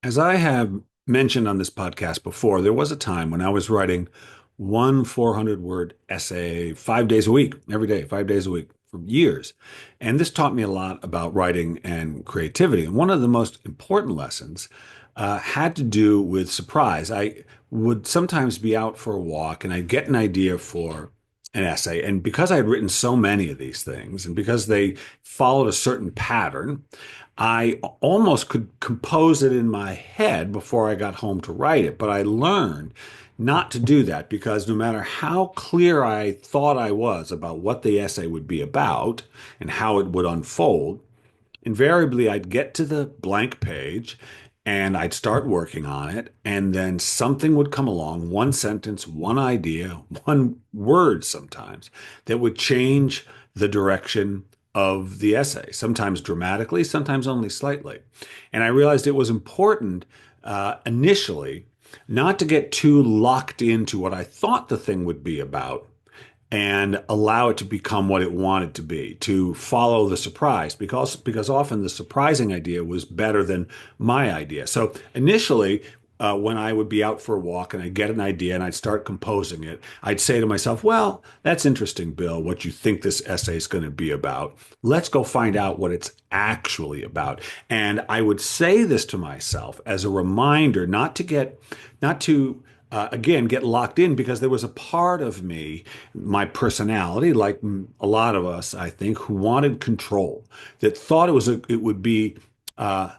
As I have mentioned on this podcast before, there was a time when I was writing one 400 word essay 5 days a week, every day, 5 days a week for years. And this taught me a lot about writing and creativity. And one of the most important lessons had to do with surprise. I would sometimes be out for a walk and I'd get an idea for an essay. And because I had written so many of these things and because they followed a certain pattern, I almost could compose it in my head before I got home to write it, but I learned not to do that because no matter how clear I thought I was about what the essay would be about and how it would unfold, invariably I'd get to the blank page and I'd start working on it, and then something would come along, one sentence, one idea, one word sometimes, that would change the direction of the essay, sometimes dramatically, sometimes only slightly. And I realized it was important initially not to get too locked into what I thought the thing would be about and allow it to become what it wanted to be, to follow the surprise, because often the surprising idea was better than my idea. So initially, when I would be out for a walk and I'd get an idea and I'd start composing it, I'd say to myself, well, that's interesting, Bill, what you think this essay is going to be about. Let's go find out what it's actually about. And I would say this to myself as a reminder not to again, get locked in because there was a part of me, my personality, like a lot of us, I think, who wanted control, that thought it would be uh,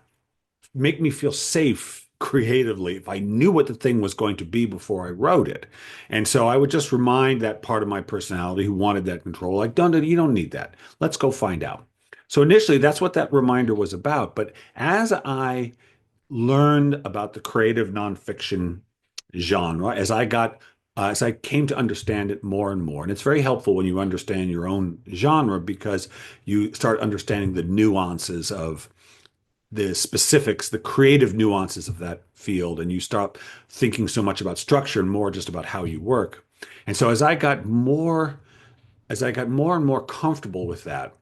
make me feel safe creatively if I knew what the thing was going to be before I wrote it. And so I would just remind that part of my personality who wanted that control, like, don't, you don't need that. Let's go find out. So initially, that's what that reminder was about. But as I learned about the creative nonfiction genre, as I came to understand it more and more. And it's very helpful when you understand your own genre because you start understanding the nuances of the specifics, the creative nuances of that field, and you stop thinking so much about structure and more just about how you work. And so as I got more and more comfortable with that,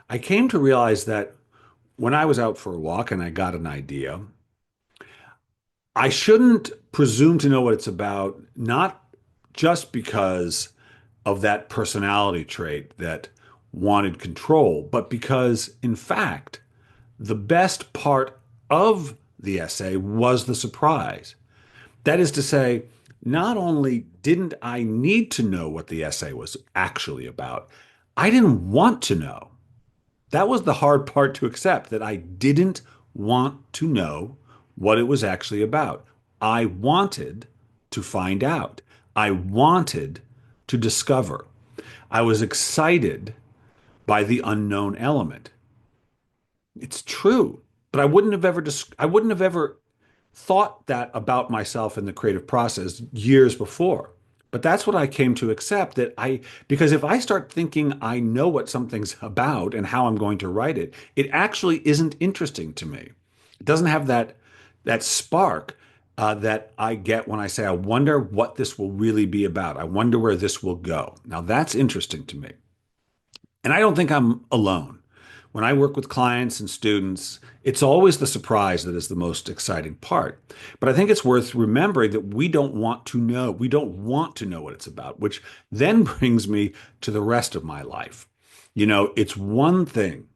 I came to realize that when I was out for a walk and I got an idea, I shouldn't presume to know what it's about, not just because of that personality trait that wanted control, but because, in fact, the best part of the essay was the surprise. That is to say, not only didn't I need to know what the essay was actually about, I didn't want to know. That was the hard part to accept, that I didn't want to know what it was actually about. I wanted to find out. I wanted to discover. I was excited by the unknown element. It's true, but I wouldn't have ever thought that about myself in the creative process years before. But that's what I came to accept, because if I start thinking I know what something's about and how I'm going to write it, it actually isn't interesting to me. It doesn't have that spark that I get when I say, I wonder what this will really be about. I wonder where this will go. Now that's interesting to me. And I don't think I'm alone. When I work with clients and students, it's always the surprise that is the most exciting part. But I think it's worth remembering that we don't want to know. We don't want to know what it's about, which then brings me to the rest of my life. It's one thing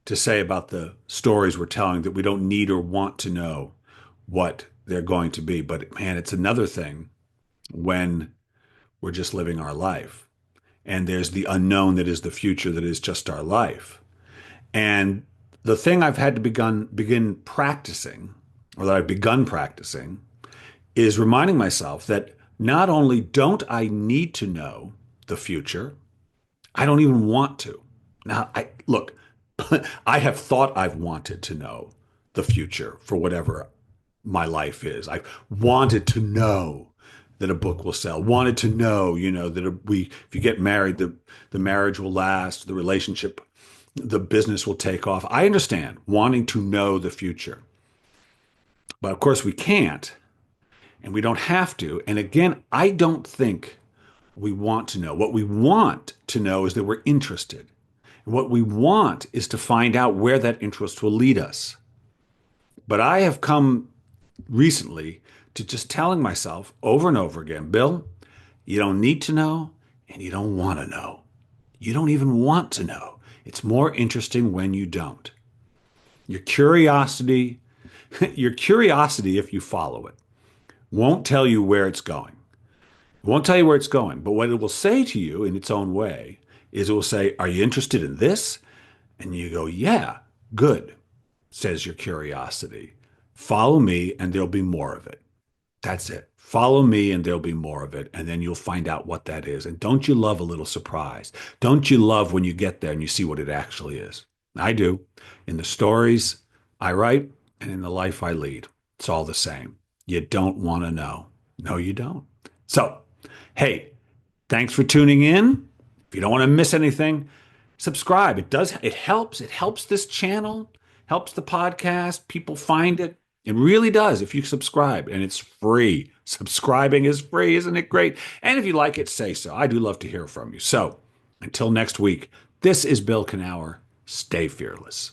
to say about the stories we're telling that we don't need or want to know what they're going to be. But man, it's another thing when we're just living our life and there's the unknown that is the future that is just our life. And the thing I've had to begin practicing, or that I've begun practicing, is reminding myself that not only don't I need to know the future, I don't even want to. Now, I look, I have thought I've wanted to know the future for whatever my life is. I've wanted to know that a book will sell, wanted to know, if you get married, the marriage will last, the relationship, the business will take off. I understand wanting to know the future. But of course we can't and we don't have to. And again, I don't think we want to know. What we want to know is that we're interested. And what we want is to find out where that interest will lead us. But I have come recently to just telling myself over and over again, Bill, you don't need to know and you don't want to know. You don't even want to know. It's more interesting when you don't. Your curiosity, your curiosity, if you follow it, won't tell you where it's going. It won't tell you where it's going. But what it will say to you in its own way is it will say, are you interested in this? And you go, yeah, good, says your curiosity. Follow me and there'll be more of it. That's it. Follow me and there'll be more of it. And then you'll find out what that is. And don't you love a little surprise? Don't you love when you get there and you see what it actually is? I do. In the stories I write and in the life I lead, it's all the same. You don't want to know. No, you don't. So, hey, thanks for tuning in. If you don't want to miss anything, subscribe. It helps. It helps this channel, helps the podcast. People find it. It really does if you subscribe, and it's free. Subscribing is free, isn't it great? And if you like it, say so. I do love to hear from you. So until next week, this is Bill Kenower. Stay fearless.